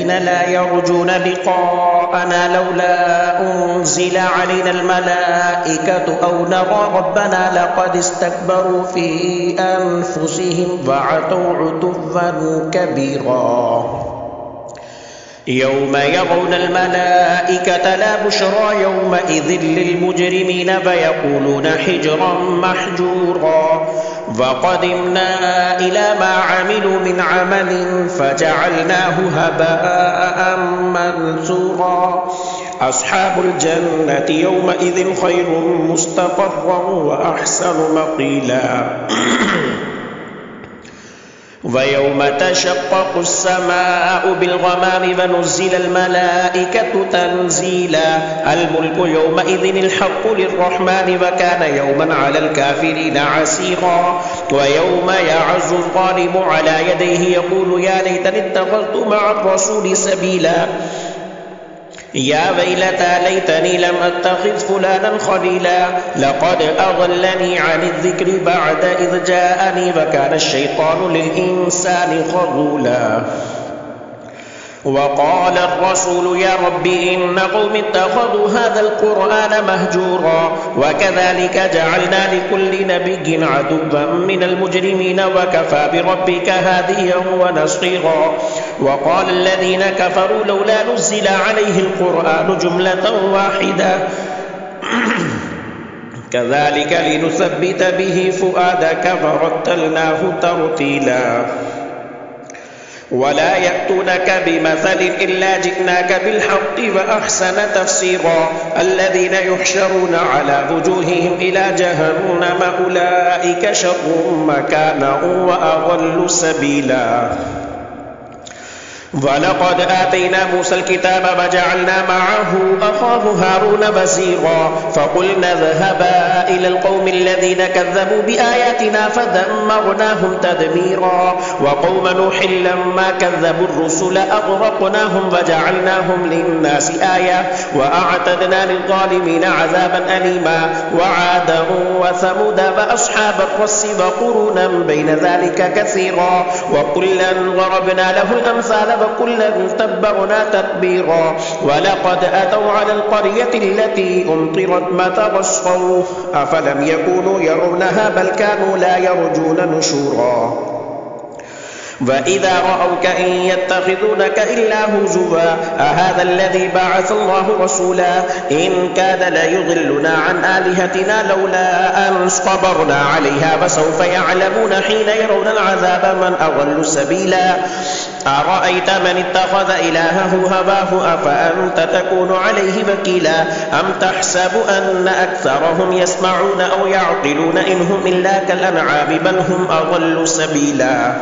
الذين لا يرجون لقاءنا لولا أنزل علينا الملائكة أو نرى ربنا لقد استكبروا في أنفسهم وعتوا عتوا كبيرا يوم يرون الملائكة لا بشرى يومئذ للمجرمين فيقولون حجرا محجورا وقدمنا إلى ما عملوا من عمل فجعلناه هباء منثورا أصحاب الجنة يومئذ خير مستقرا وأحسن مقيلا ويوم تشقق السماء بالغمام ونزل الملائكة تنزيلا الملك يومئذ الحق للرحمن وكان يوما على الكافرين عسيرا ويوم يعز الظالم على يديه يقول يا ليتني اتخذت مع الرسول سبيلا يا ويلتى ليتني لم أتخذ فلانا خليلا لقد أضلني عن الذكر بعد إذ جاءني وكان الشيطان للإنسان خذولا وقال الرسول يا رب إن قوم اتخذوا هذا القرآن مهجورا وكذلك جعلنا لكل نبي عدوا من المجرمين وكفى بربك هاديا ونصيرا وقال الذين كفروا لولا نزل عليه القرآن جملة واحدة كذلك لنثبت به فؤادك ورتلناه ترتيلا ولا يأتونك بمثل إلا جئناك بالحق وأحسن تفسيرا الذين يحشرون على وجوههم إلى جهنم أولئك شر مكانا وأضل سبيلا ولقد آتينا موسى الكتاب وجعلنا معه أخاه هارون وزيرا فقلنا اذهبا إلى القوم الذين كذبوا بآياتنا فدمرناهم تدميرا وقوم نوح لما كذبوا الرسل أغرقناهم وجعلناهم للناس آية وأعتدنا للظالمين عذابا أليما وعادا وثمود وأصحاب الرس وقرونا بين ذلك كثيرا وكلا ضربنا له الأمثال وكلا تبرنا تتبيرا ولقد أتوا على القرية التي أمطرت مطر الصوف أفلم يكونوا يرونها بل كانوا لا يرجون نشورا وإذا رأوك إن يتخذونك إلا هزوا أهذا الذي بعث الله رسولا إن كاد ليضلنا عن آلهتنا لولا أن صبرنا عليها فسوف يعلمون حين يرون العذاب من أضل سبيلا أرأيت من اتخذ إلهه هواه أفأنت تكون عليه وكيلا أم تحسب أن أكثرهم يسمعون أو يعقلون إن هم إلا كالأنعام بل هم أضل سبيلا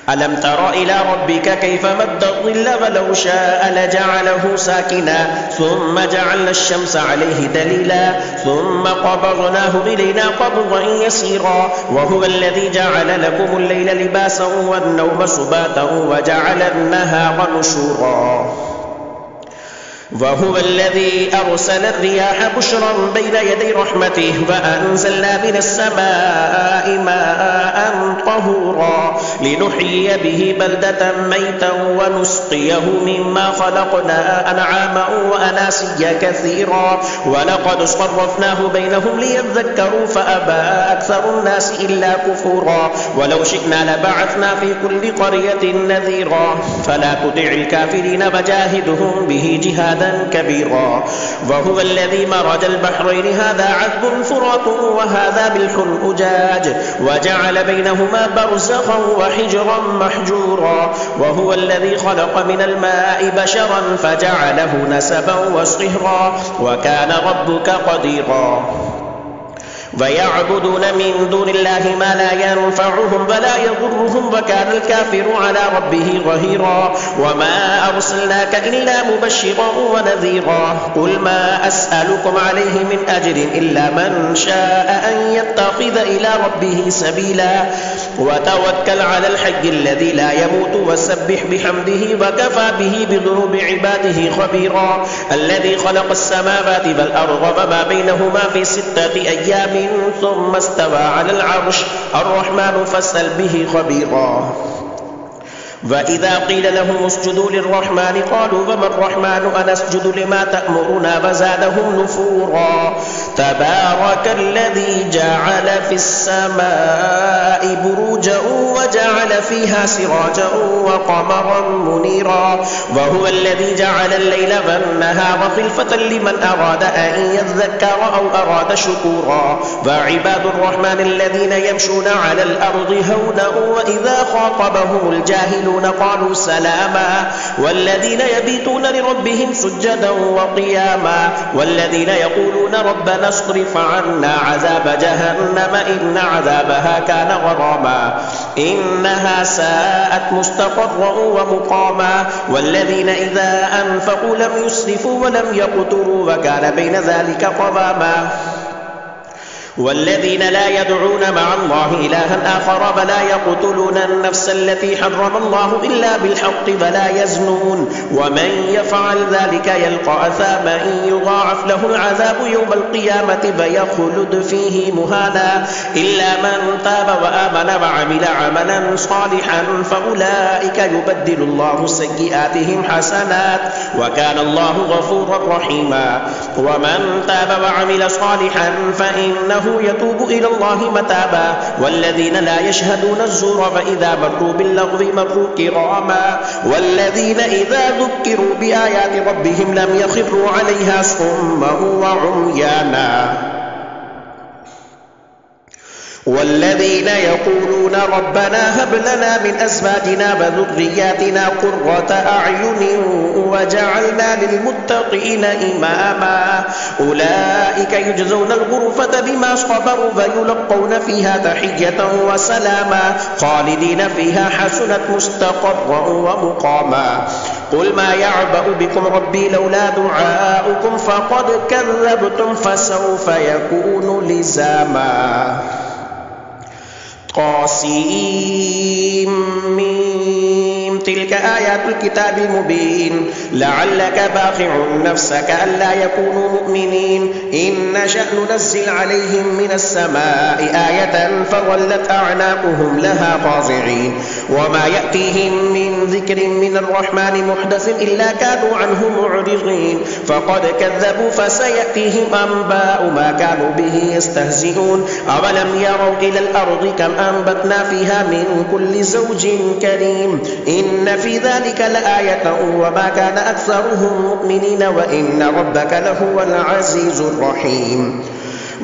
ألم تر إلى ربك كيف مد الظل ولو شاء لجعله ساكنا ثم جعلنا الشمس عليه دليلا ثم قبضناه إلينا قبضا يسيرا وهو الذي جعل لكم الليل لباسا والنوم سباتا وجعل النهار نشورا وهو الذي أرسل الرياح بشرا بين يدي رحمته وأنزلنا من السماء ماء طهورا لنحيي به بلدة ميتا ونسقيه مما خلقنا أنعاما وأناسيا كثيرا ولقد صرفناه بينهم ليذكروا فأبى أكثر الناس إلا كفورا ولو شئنا لبعثنا في كل قرية نذيرا فلا تطع الكافرين وجاهدهم به جهادا كبيرا وهو الذي مرج البحرين هذا عذب فرات وهذا ملح أجاج وجعل بينهما برزخا وحجرا محجورا وهو الذي خلق من الماء بشرا فجعله نسبا وصهرا وكان ربك قديرا ويعبدون من دون الله ما لا ينفعهم ولا يضرهم وكان الكافر على ربه ظهيرا وما أرسلناك إلا مبشرا ونذيرا قل ما أسألكم عليه من أجر إلا من شاء أن يتخذ إلى ربه سبيلا وتوكل على الحي الذي لا يموت وسبح بحمده وكفى به بذنوب عباده خبيرا الذي خلق السماوات والأرض وما بينهما في 6 أيام ثم استوى على العرش الرحمن فاسأل به خبيرا وإذا قيل لهم اسجدوا للرحمن قالوا وما الرحمن أنسجد لما تأمرنا وزادهم نفورا تبارك الذي جعل في السماء بروجا وجعل فيها سراجا وقمرا منيرا وهو الذي جعل الليل والنهار خلفة لمن أراد أن يذكر أو أراد شكورا وعباد الرحمن الذين يمشون على الأرض هونا وإذا خاطبهم الجاهلون قالوا سلاما والذين يبيتون لربهم سجدا وقياما والذين يقولون ربنا اصرف عنا عذاب جهنم إن عذابها كان غراما إنها ساءت مستقرا ومقاما والذين إذا أنفقوا لم يسرفوا ولم يقتروا وكان بين ذلك قواما والذين لا يدعون مع الله إلها آخر ولا يقتلون النفس التي حرم الله إلا بالحق ولا يزنون ومن يفعل ذلك يلقى أثاما يضاعف له العذاب يوم القيامة فيخلد فيه مهانا إلا من تاب وآمن وعمل عملا صالحا فأولئك يبدل الله سيئاتهم حسنات وكان الله غفورا رحيما ومن تاب وعمل صالحا فإنه يتوب إلى الله متابا والذين لا يشهدون الزور فإذا مروا باللغو مروا كراما والذين إذا ذكروا بآيات ربهم لم يخروا عليها صما وعميانا والذين يقولون ربنا هب لنا من أزواجنا وذرياتنا قرة أعين وجعلنا للمتقين إماما أولئك يجزون الغرفة بما صبروا ويلقون فيها تحية وسلاما خالدين فيها حسنت مستقرا ومقاما قل ما يعبأ بكم ربي لولا دعاؤكم فقد كذبتم فسوف يكون لزاما قاسم تلك آيات الكتاب المبين لعلك باخع نفسك ألا يكونوا مؤمنين إن نشأ ننزل عليهم من السماء آية فظلت أعناقهم لها خاضعين وما يأتيهم من ذكر من الرحمن محدث إلا كانوا عنه معرضين فقد كذبوا فسيأتيهم أنباء ما كانوا به يستهزئون أولم يروا إلى الأرض كم أنبتنا فيها من كل زوج كريم إن في ذلك لآية وما كان أكثرهم مؤمنين وإن ربك لهو العزيز الرحيم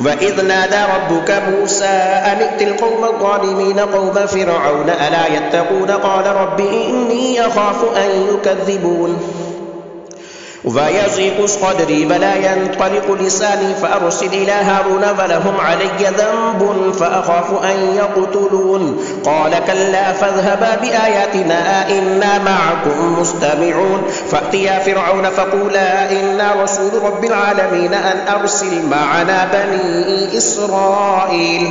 وإذ نادى ربك موسى أن ائت القوم الظالمين قوم فرعون ألا يتقون قال رب إني أخاف أن يكذبون ويضيق صدري ولا ينطلق لساني فأرسل إلى هارون ولهم علي ذنب فأخاف أن يقتلون قال كلا فاذهبا بآياتنا إنا معكم مستمعون فأتيا فرعون فقولا إنا رسول رب العالمين أن أرسل معنا بني إسرائيل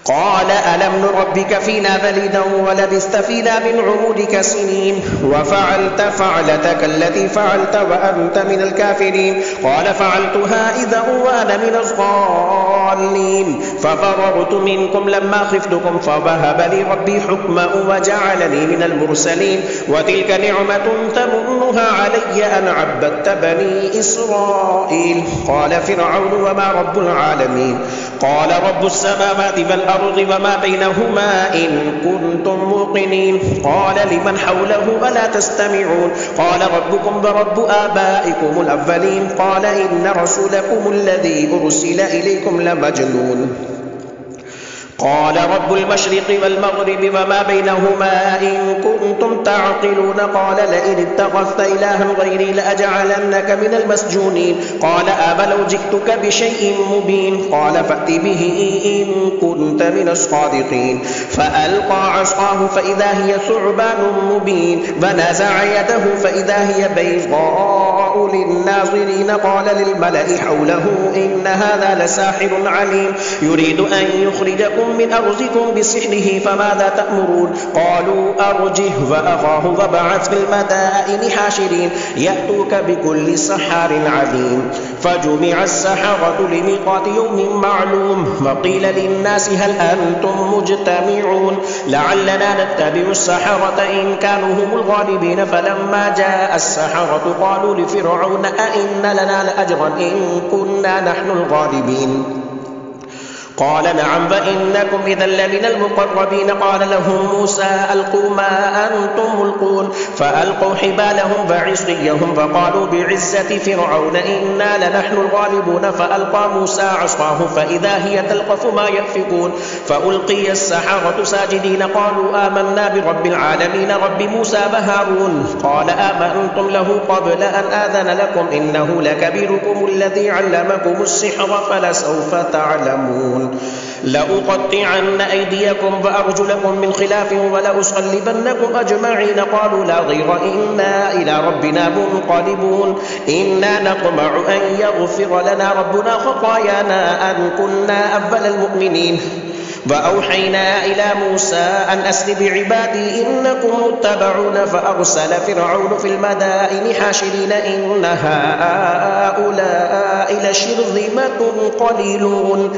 قال ألم نربك فينا وليدا ولبثت فينا من عمرك سنين وفعلت فعلتك التي فعلت وأنت من الكافرين قال فعلتها إذا وأنا من الضالين ففررت منكم لما خفتكم فوهب لي ربي حكما وجعلني من المرسلين وتلك نعمة تمنها علي أن عبدت بني إسرائيل قال فرعون وما رب العالمين قال رب السماوات والأرض وما بينهما إن كنتم موقنين قال لمن حوله ألا تستمعون قال ربكم ورب آبائكم الأولين قال إن رسولكم الذي أرسل إليكم لمجنون قال رب المشرق والمغرب وما بينهما إن كنتم تعقلون قال لئن اتخذت إلها غيري لأجعلنك من المسجونين قال أولو جئتك بشيء مبين قال فأت به إن كنت من الصادقين فألقى عصاه فإذا هي ثعبان مبين ونزع يده فإذا هي بيضاء الضراء للناظرين قال للملأ حوله إن هذا لساحر عليم يريد أن يخرجكم من أرضكم بسحره فماذا تأمرون قالوا أرجه فأخاه فبعث في المدائن حاشرين يأتوك بكل سحار عليم فجمع السحرة لميقات يوم معلوم وقيل للناس هل أنتم مجتمعون لعلنا نتبع السحرة إن كانوا هم الغالبين فلما جاء السحرة قالوا لفرعون أئن لنا لأجرا إن كنا نحن الغالبين قال نعم فإنكم إذا لمن المقربين قال لهم موسى ألقوا ما أنتم ملقون فألقوا حبالهم وعصيهم فقالوا بعزة فرعون إنا لنحن الغالبون فألقى موسى عصاه فإذا هي تلقف ما يأفكون فألقي السحرة ساجدين قالوا آمنا برب العالمين رب موسى وهارون قال آمنتم له قبل أن آذن لكم إنه لكبيركم الذي علمكم السحر فلسوف تعلمون لأقطعن أيديكم وأرجلكم من خلاف ولأصلبنكم أجمعين قالوا لا ضير إنا إلى ربنا منقلبون إنا نطمع أن يغفر لنا ربنا خطايانا أن كنا أول المؤمنين وأوحينا إلى موسى أن أسر بعبادي إنكم متبعون فأرسل فرعون في المدائن حاشرين إن هؤلاء لشرذمة قليلون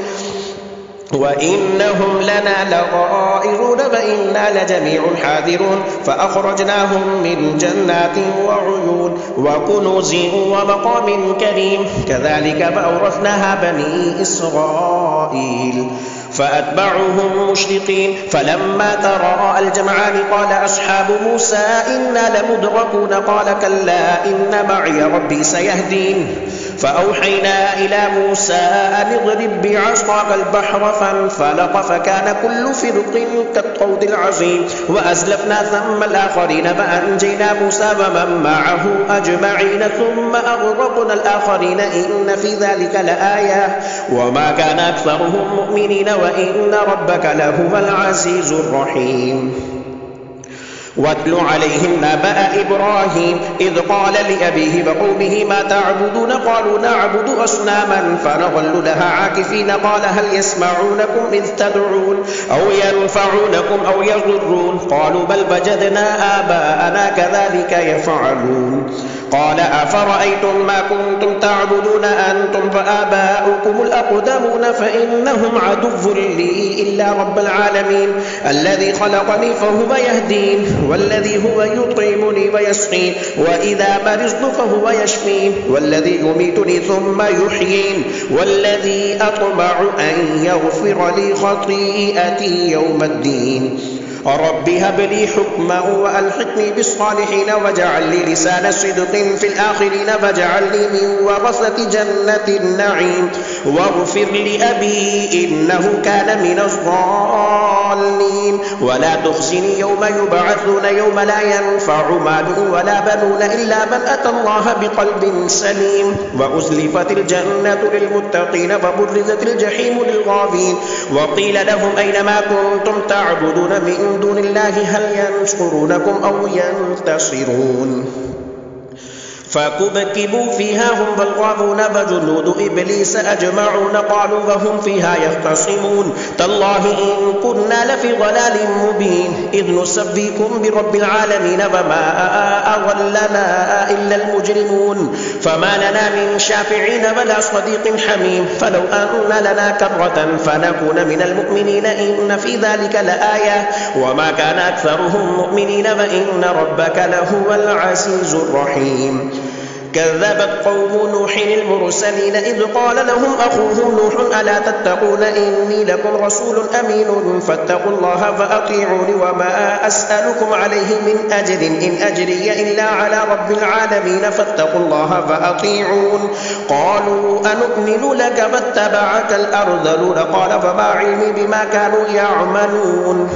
وإنهم لنا لغائرون وإنا لجميع حاذرون فأخرجناهم من جنات وعيون وكنوز ومقام كريم كذلك فأورثناها بني إسرائيل فأتبعوهم مشرقين فلما تراءى الجمعان قال أصحاب موسى إنا لمدركون قال كلا إن معي ربي سيهدين فأوحينا إلى موسى أن اضرب بعصاك البحر فانفلق فكان كل فرق كالطود العظيم وأزلفنا ثم الآخرين فأنجينا موسى ومن معه أجمعين ثم أغرقنا الآخرين إن في ذلك لآية وما كان أكثرهم مؤمنين وإن ربك لهو العزيز الرحيم واتل عليهم نبأ إبراهيم إذ قال لأبيه وقومه ما تعبدون قالوا نعبد أصناما فنظل لها عاكفين قال هل يسمعونكم إذ تدعون أو ينفعونكم أو يضرون قالوا بل وجدنا آباءنا كذلك يفعلون قال أفرأيتم ما كنتم تعبدون أنتم فآباؤكم الأقدمون فإنهم عدو لي إلا رب العالمين الذي خلقني فهو يهدين والذي هو يطعمني ويسقين وإذا مرضت فهو يشفين والذي يميتني ثم يحيين والذي أطمع أن يغفر لي خطيئتي يوم الدين رب هب لي حكما وألحقني بالصالحين واجعل لي لسان صدق في الآخرين واجعلني من ورثة جنة النعيم واغفر لأبي إنه كان من الضالين ولا تخزني يوم يبعثون يوم لا ينفع مال ولا بنون إلا من أتى الله بقلب سليم وأزلفت الجنة للمتقين فبرزت الجحيم للغابين وقيل لهم أينما كنتم تعبدون من دون الله هل ينصرونكم أو ينتصرون فكبكبوا فيها هم والغاوون وجنود إبليس أجمعون قالوا وهم فيها يختصمون تالله إن كنا لفي ضلال مبين إذ نسبيكم برب العالمين وما أضلنا إلا المجرمون فما لنا من شافعين ولا صديق حميم فلو أن لنا كرة فنكون من المؤمنين إن في ذلك لآية وما كان أكثرهم مؤمنين وإن ربك لهو العزيز الرحيم كذبت قوم نوح المرسلين إذ قال لهم أخوهم نوح ألا تتقون إني لكم رسول أمين فاتقوا الله فأطيعوني وما أسألكم عليه من أجر إن أجري إلا على رب العالمين فاتقوا الله فأطيعون قالوا أنؤمن لك واتبعك الأرذلون قال فما علمي بما كانوا يعملون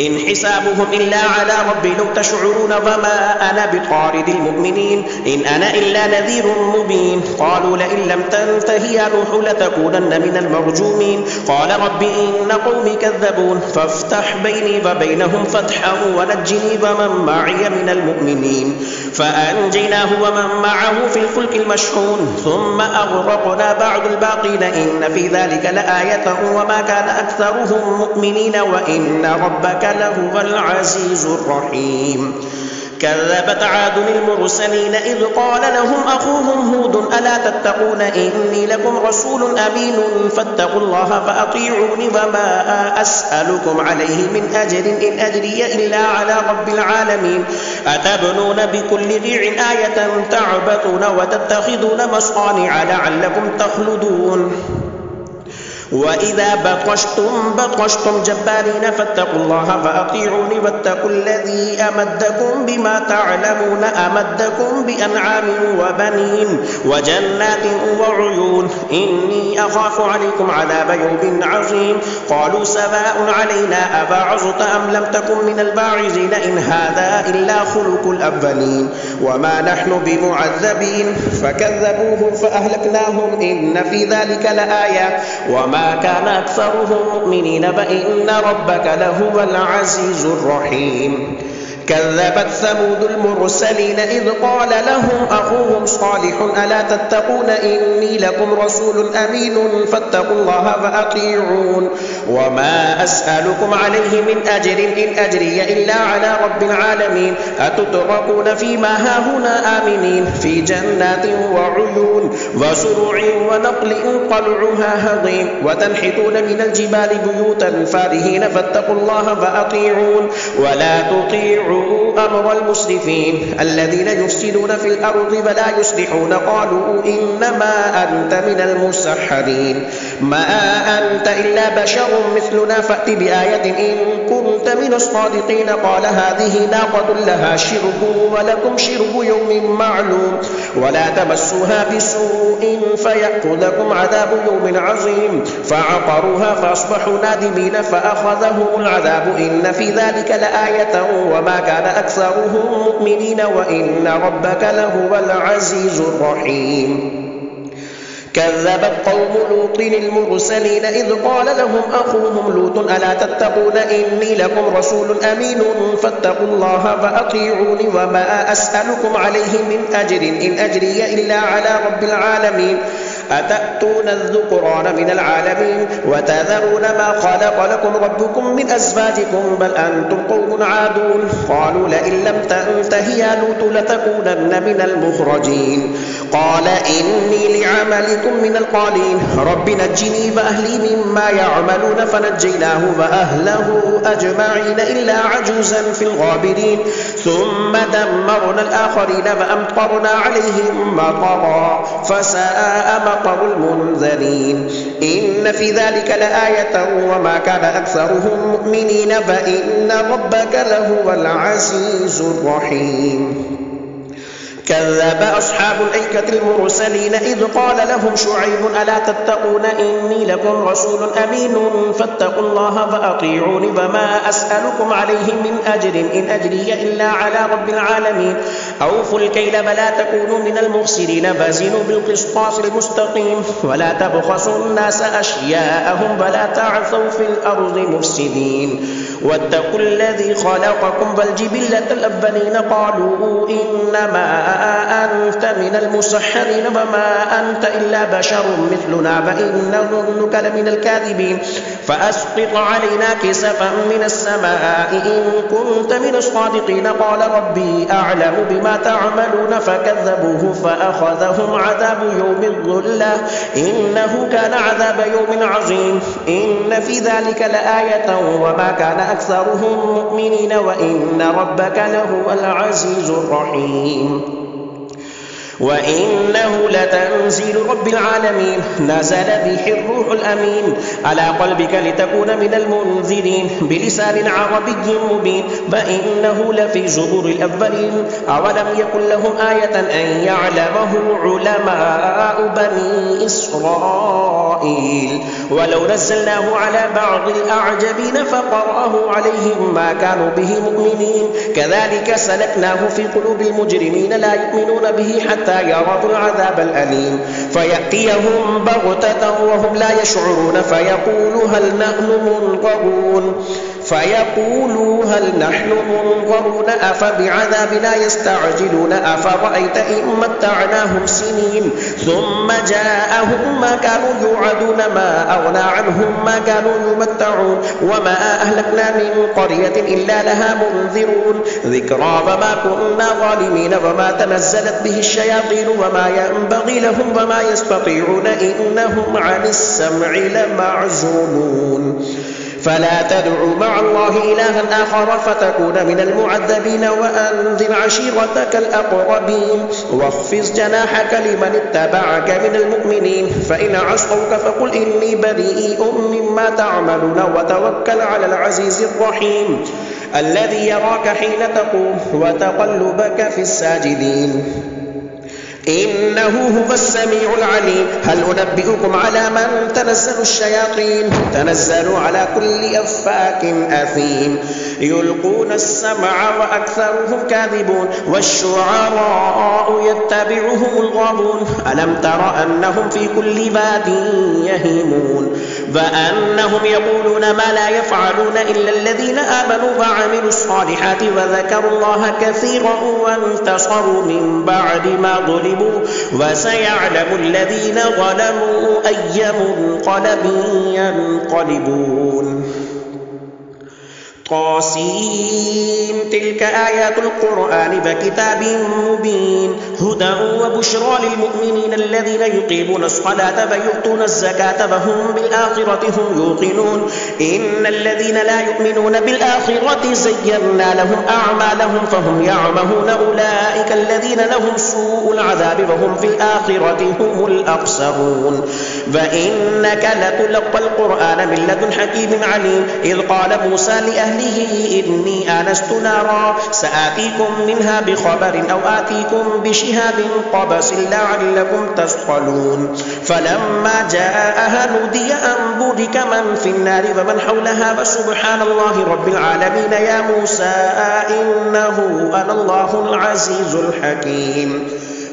إن حسابهم إلا على ربي لو تشعرون وما أنا بطارد المؤمنين إن أنا إلا نذير مبين قالوا لئن لم تنته يا نوح لتكونن من المرجومين قال رب إن قومي كذبون فافتح بيني وبينهم فتحا ونجني ومن معي من المؤمنين فأنجيناه ومن معه في الفلك المشحون ثم أغرقنا بعد الباقين إن في ذلك لآية وما كان أكثرهم مؤمنين وإن ربك لهو العزيز الرحيم كذبت عاد المرسلين إذ قال لهم أخوهم هود ألا تتقون إني لكم رسول أمين فاتقوا الله فأطيعوني وما أسألكم عليه من أجر إن أجري إلا على رب العالمين أتبنون بكل ريع آية تعبثون وتتخذون مصانع لعلكم تخلدون وإذا بطشتم جبارين فاتقوا الله فأطيعوني واتقوا الذي أمدكم بما تعلمون أمدكم بأنعام وبنين وجنات وعيون إني أخاف عليكم عذاب يوم عظيم قالوا سواء علينا أبعظت أم لم تكن من الباعثين إن هذا إلا خلق الأولين وما نحن بمعذبين فكذبوه فأهلكناهم إن في ذلك لآية وما كان أكثرهم مؤمنين وإن ربك لهو العزيز الرحيم كذبت ثمود المرسلين إذ قال لهم أخوهم صالح ألا تتقون إني لكم رسول أمين فاتقوا الله فأطيعون وما أسألكم عليه من أجر إن أجري إلا على رب العالمين أتتركون فيما هاهنا آمنين في جنات وعيون وزروع ونقل طلعها هضيم وتنحتون من الجبال بيوتا فارهين فاتقوا الله فأطيعون ولا تطيعوا أمر المسرفين الذين يفسدون في الأرض ولا يصلحون قالوا إنما أنت من المسحرين ما أنت إلا بشر مثلنا فأت بآية إن كنت من الصادقين قال هذه ناقة لها شرب ولكم شرب يوم معلوم ولا تمسوها بسوء فيأخذكم عذاب يوم عظيم فعقروها فأصبحوا نادمين فأخذهم العذاب إن في ذلك لآية وما كان أكثرهم مؤمنين وإن ربك لهو العزيز الرحيم كذبت قوم لوط المرسلين إذ قال لهم أخوهم لوط ألا تتقون إني لكم رسول أمين فاتقوا الله فأطيعوني وما أسألكم عليه من أجر إن أجري إلا على رب العالمين أتأتون الذكران من العالمين وتذرون ما خلق لكم ربكم من أزواجكم بل أنتم قوم عادون قالوا لئن لم تنته يا لوط لتكونن من المخرجين قال إني لعملكم من القالين رب نجني وأهلي مما يعملون فنجيناه وأهله أجمعين إلا عجوزا في الغابرين ثم دمرنا الآخرين وأمطرنا عليهم مطرا فساء مطر المنذرين إن في ذلك لآية وما كان أكثرهم مؤمنين فإن ربك لهو العزيز الرحيم كذب أصحاب الأيكة المرسلين إذ قال لهم شعيب ألا تتقون إني لكم رسول أمين فاتقوا الله فأطيعوني وما أسألكم عليه من أجر إن أجري إلا على رب العالمين أوفوا الكيل ولا تكونوا من المخسرين وزنوا بالقسطاس المستقيم ولا تبخسوا الناس أشياءهم ولا تعثوا في الأرض مفسدين واتقوا الذي خلقكم والجبلة الأولين قالوا إنما أنت من المسحرين وما أنت إلا بشر مثلنا وإن نظنك لمن الكاذبين فأسقط علينا كسفا من السماء إن كنت من الصادقين قال ربي أعلم بما تعملون فكذبوه فأخذهم عذاب يوم الظلة إنه كان عذاب يوم عظيم إن في ذلك لآية وما كان أكثرهم مؤمنين وإن ربك لهو العزيز الرحيم وإنه لتنزيل رب العالمين نزل به الروح الأمين على قلبك لتكون من المنذرين بلسان عربي مبين وإنه لفي زبور الأولين أولم يكن لهم آية أن يعلمه علماء بني إسرائيل ولو نزلناه على بعض الأعجمين فقرأه عليهم ما كانوا به مؤمنين كذلك سلكناه في قلوب المجرمين لا يؤمنون به حتى يروا العذاب الأليم فيأتيهم بغتة وهم لا يشعرون فيقولوا هل نحن منظرون أفبعذابنا يستعجلون أفرأيت إن متعناهم سنين ثم جاءهم ما كانوا يوعدون ما أغنى عنهم ما كانوا يمتعون وما أهلكنا من قرية إلا لها منذرون ذكرى وما كنا ظالمين وما تنزلت به الشياطين وما ينبغي لهم وما يستطيعون إنهم عن السمع لمعزولون فلا تدعوا مع الله إلها آخر فتكون من المعذبين وأنذر عشيرتك الأقربين واخفض جناحك لمن اتبعك من المؤمنين فإن عصوك فقل إني بريء مما تعملون وتوكل على العزيز الرحيم الذي يراك حين تقوم وتقلبك في الساجدين إنه هو السميع العليم هل أنبئكم على من تنزل الشياطين تنزل على كل أفاك أثيم يلقون السمع وأكثرهم كاذبون والشعراء يتبعهم الغاوون ألم تر أنهم في كل واد يهيمون وأنهم يقولون ما لا يفعلون إلا الذين آمنوا وعملوا الصالحات وذكروا الله كثيرا وانتصروا من بعد ما ظلموا وسيعلم الذين ظلموا أي منقلب ينقلبون طاسين تلك آيات القرآن وكتاب مبين هدى وبشرى للمؤمنين الذين يقيمون الصلاة ويؤتون الزكاة وهم بالآخرة هم يوقنون إن الذين لا يؤمنون بالآخرة زينا لهم أعمالهم فهم يعمهون أولئك الذين لهم سوء العذاب وهم في الآخرة هم الأخسرون وإنك لتلقى القرآن من لدن حكيم عليم إذ قال موسى لأهله إني آنست نارا سآتيكم منها بخبر أو آتيكم بشهاب قبس لعلكم تصطلون فلما جاءها نودي أن بورك من في النار ومن حولها وسبحان الله رب العالمين يا موسى إنه أنا الله العزيز الحكيم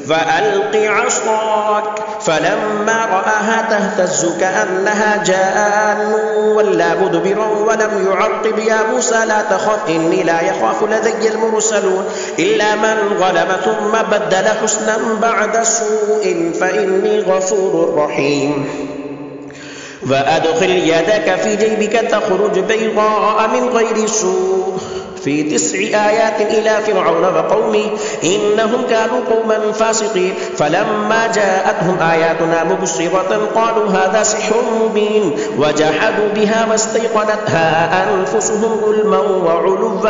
فألق عصاك فلما رآها تهتز كأنها جان ولا مدبرا ولم يعقب يا موسى لا تخف إني لا يخاف لدي المرسلون إلا من ظلم ثم بدل حسنا بعد سوء فإني غفور رحيم وأدخل يدك في جيبك تخرج بيضاء من غير سوء في 9 آيات إلى فرعون وقومه إنهم كانوا قوما فاسقين فلما جاءتهم آياتنا مبصرة قالوا هذا سحر مبين وجحدوا بها واستيقنتها أنفسهم ظلما وعلوا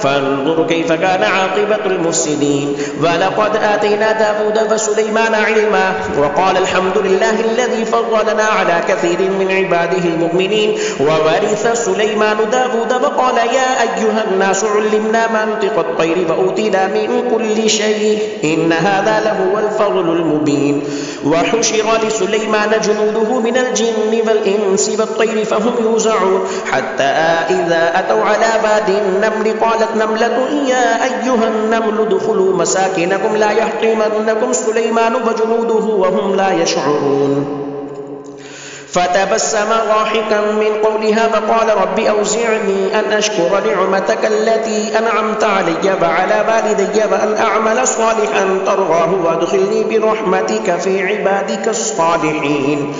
فانظر كيف كان عاقبة المفسدين ولقد آتينا داود وسليمان علما وقال الحمد لله الذي فضلنا على كثير من عباده المؤمنين وورث سليمان داود وقال يا أيها الناس علمنا منطق الطير وأوتينا من كل شيء إن هذا لهو الفضل المبين وحشر لسليمان جنوده من الجن والإنس والطير فهم يوزعون حتى إذا أتوا على واد النمل قالت نملة يا أيها النمل ادخلوا مساكنكم لا يحطمنكم سليمان وجنوده وهم لا يشعرون فتبسم ضاحكا من قولها فقال رب أوزعني أن أشكر نعمتك التي أنعمت علي وعلى والدي وأن أعمل صالحا ترضاه وادخلني برحمتك في عبادك الصالحين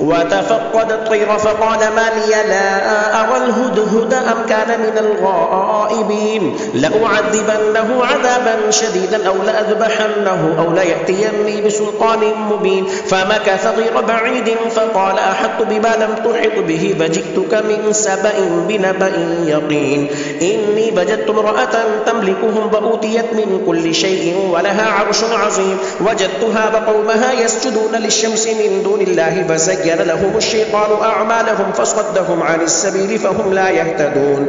وتفقد الطير فقال ما لي لا أرى الهدهد أم كان من الغائبين لأعذبنه عذابا شديدا أو لأذبحنه أو ليأتيني بسلطان مبين فمكث غير بعيد فقال أحطت بما لم تحط به فجئتك من سبأ بنبأ يقين إني وجدت امرأة تملكهم وأوتيت من كل شيء ولها عرش عظيم وجدتها وقومها يسجدون للشمس من دون الله فزين لهم الشيطان أعمالهم فصدهم عن السبيل فهم لا يهتدون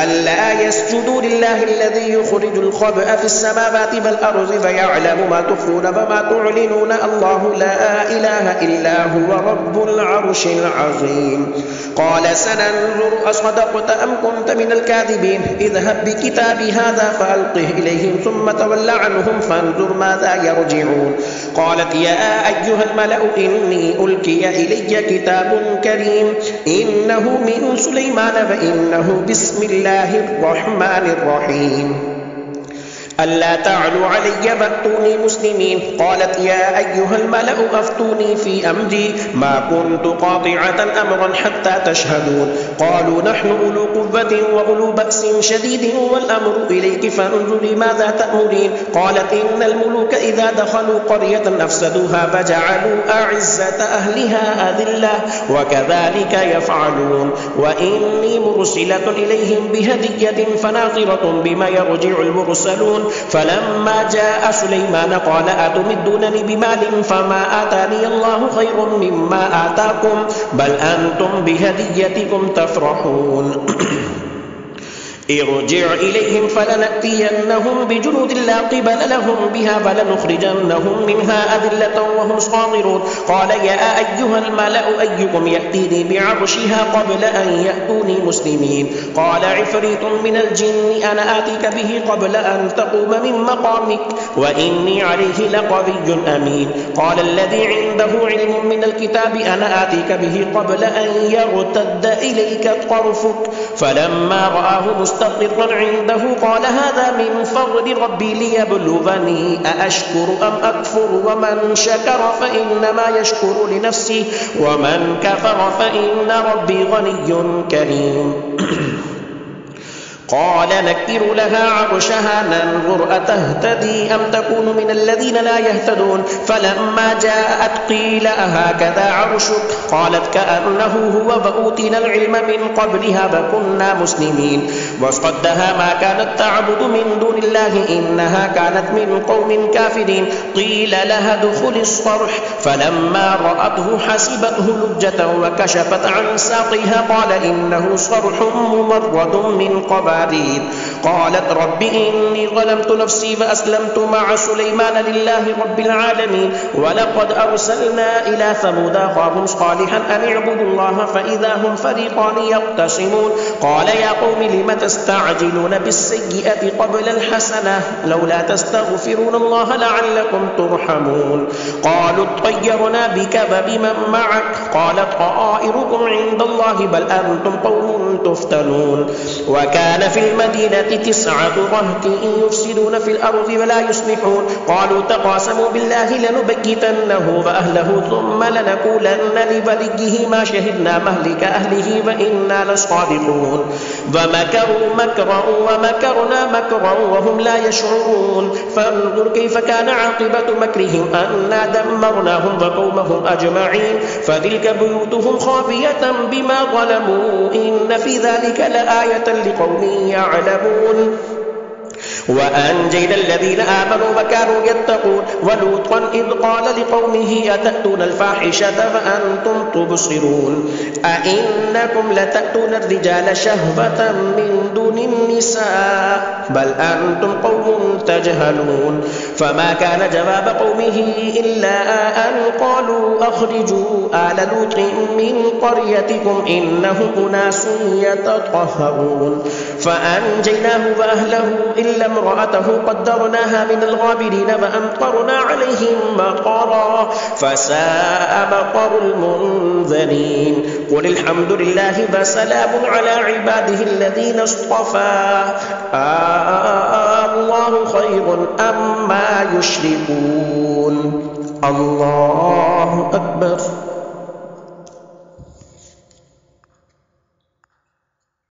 ألا يسجدوا لله الذي يخرج الخبأ في السماوات والأرض فيعلم ما تخفون وما تعلنون الله لا إله إلا هو رب العرش العظيم قال سننظر أصدقت أم كنت من الكاذبين اذهب بكتابي هذا فألقه إليهم ثم تول عنهم فانظر ماذا يرجعون قالت يا أيها الملأ إني ألقي إلي كتاب كريم إنه من سليمان وإنه بسم الله الرحمن الرحيم ألا تعلوا علي فأتوني مسلمين قالت يا أيها الملأ أفتوني في أمري ما كنت قاطعة أمرا حتى تشهدون قالوا نحن أولو قوة وأولو بأس شديد والأمر إليك فانظري ماذا تأمرين قالت إن الملوك إذا دخلوا قرية أفسدوها فجعلوا أعزة أهلها أذلة وكذلك يفعلون وإني مرسلة إليهم بهدية فناظرة بما يرجع المرسلون فلما جاء سليمان قال أتمدونني بمال فما آتاني الله خير مما آتاكم بل أنتم بهديتكم تفرحون ارجع إليهم فلنأتينهم بجنود لا قبل لهم بها فلنخرجنهم منها أذلة وهم صاغرون قال يا أيها الملأ أيكم يأتيني بعرشها قبل أن يأتوني مسلمين قال عفريت من الجن أنا آتيك به قبل أن تقوم من مقامك وإني عليه لقوي أمين قال الذي عنده علم من الكتاب أنا آتيك به قبل أن يرتد إليك طرفك فلما رآه مستقرا عنده قال هذا من فضل ربي ليبلغني أأشكر أم أكفر ومن شكر فإنما يشكر لنفسه ومن كفر فإن ربي غني كريم قال نكر لها عرشها ننظر أتهتدي أم تكون من الذين لا يهتدون فلما جاءت قيل أهكذا عرشك قالت كأنه هو وأوتينا العلم من قبلها وكنا مسلمين وصدها ما كانت تعبد من دون الله إنها كانت من قوم كافرين قيل لها ادخل الصرح فلما رأته حسبته لجة وكشفت عن ساقها قال إنه صرح ممرد من قبل قالت رب إني ظلمت نفسي فأسلمت مع سليمان لله رب العالمين ولقد أرسلنا إلى ثمود أخاهم صالحا أن اعبدوا الله فإذا هم فريقان يقتسمون قال يا قوم لم تستعجلون بالسيئة قبل الحسنة لولا تستغفرون الله لعلكم ترحمون قالوا اطيرنا بك وبمن معك قال طائركم عند الله بل أنتم قوم تفتنون وكان في المدينة 9 رهط يفسدون في الأرض ولا يصلحون قالوا تقاسموا بالله لنبيتنه وأهله ثم لنقولن لوليه ما شهدنا مهلك أهله وإنا لصادقون ومكروا مكرا ومكرنا مكرا وهم لا يشعرون فانظر كيف كان عاقبة مكرهم أنا دمرناهم وقومهم أجمعين فتلك بيوتهم خافية بما ظلموا إن في ذلك لآية لقوم يعلمون وأنجينا الذين آمنوا وكانوا يتقون ولوطا إذ قال لقومه أتأتون الفاحشة فأنتم تبصرون أئنكم لتأتون الرجال شهوة من دون النساء بل أنتم قوم تجهلون فما كان جواب قومه إلا أن قالوا أخرجوا آل لوط من قريتكم إنهم أناس يتطهرون فأنجيناه وأهله إلا امرأته قدرناها من الغابرين وأمطرنا عليهم مطرا فساء مطر المنذرين قل الحمد لله وسلام على عباده الذين اصطفى الله خير أما يشركون الله أكبر.